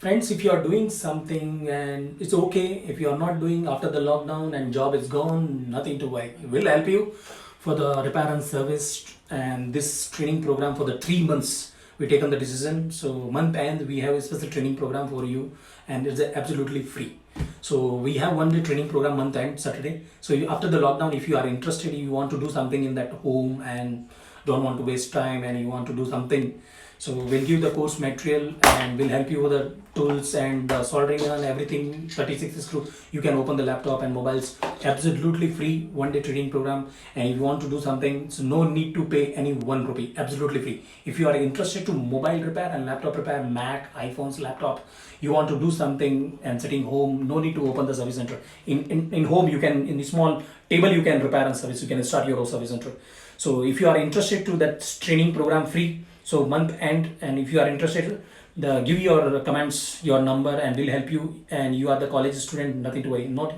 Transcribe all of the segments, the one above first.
Friends, if you are doing something and it's okay, if you are not doing after the lockdown and job is gone, nothing to worry. We'll help you for the repair and service and this training program for the 3 months. We taken the decision. So month end we have a special training program for you and it's absolutely free. So we have 1 day training program month end Saturday. So after the lockdown, if you are interested, you want to do something in that home and don't want to waste time and you want to do something, so we'll give the course material and we'll help you with the tools and soldering and everything. 36 screw. You can open the laptop and mobiles. Absolutely free 1 day training program. And if you want to do something, so no need to pay any 1 rupee. Absolutely free. If you are interested to mobile repair and laptop repair, Mac, iPhones, laptop, you want to do something and sitting home, no need to open the service center. In home, you can, in the small table, you can repair and service. You can start your own service center. So if you are interested to that training program free, so month end, and if you are interested, give your comments, your number, and we'll help you. And you are the college student, nothing to worry. Not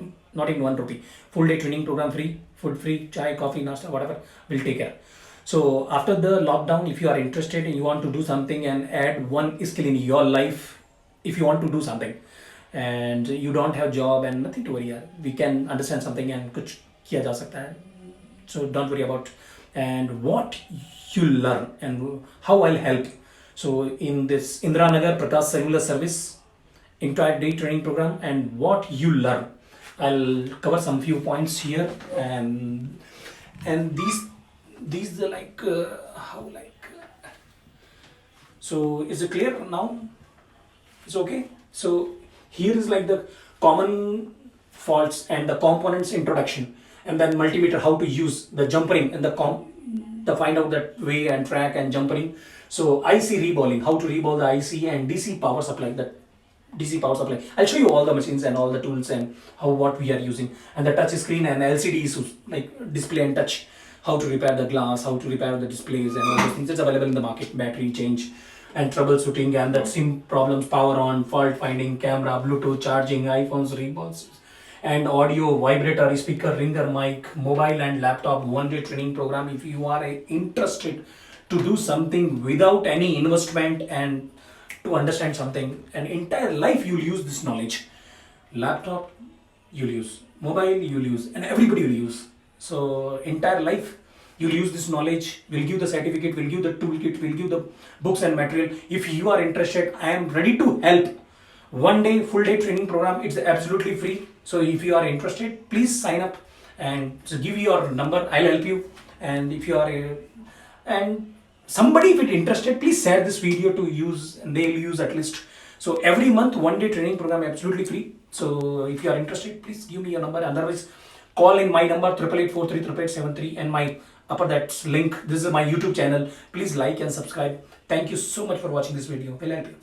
in 1 rupee. Full day training program free, food free, chai, coffee, nasta, whatever. We'll take care. So after the lockdown, if you are interested and you want to do something and add one skill in your life, if you want to do something, and you don't have job and nothing to worry, we can understand something and कुछ किया जा सकता है. So don't worry about and what you learn and how I'll help you. So in this Indira Nagar Prakash Cellular Service entire day training program and what you learn, I'll cover some few points here and these are like how like so is it clear now? It's okay. So here is like the common faults and the components introduction, and then multimeter, how to use the jump ring and the find out that way and track and jump ring. So IC reballing, how to reball the IC, and DC power supply, that DC power supply. I'll show you all the machines and all the tools and how what we are using, and the touch screen and LCD issues like display and touch, how to repair the glass, how to repair the displays and all those things. It's available in the market. Battery change and troubleshooting and that SIM problems, power on, fault finding, camera, Bluetooth, charging, iPhones, reballs, and audio, vibrator, speaker, ringer, mic, mobile and laptop. 1 day training program. If you are interested to do something without any investment and to understand something, an entire life you'll use this knowledge. Laptop you'll use, mobile you'll use, and everybody will use. So entire life you'll use this knowledge. We'll give the certificate, we'll give the toolkit, we'll give the books and material. If you are interested, I am ready to help. 1 day full day training program, it's absolutely free. So if you are interested, please sign up and so give your number, I'll help you. And if you are and somebody if it interested, please share this video to use, and they'll use at least. So every month 1 day training program absolutely free. So if you are interested, please give me your number. Otherwise, call in my number 8843 and my upper that link. This is my YouTube channel. Please like and subscribe. Thank you so much for watching this video. We'll help you.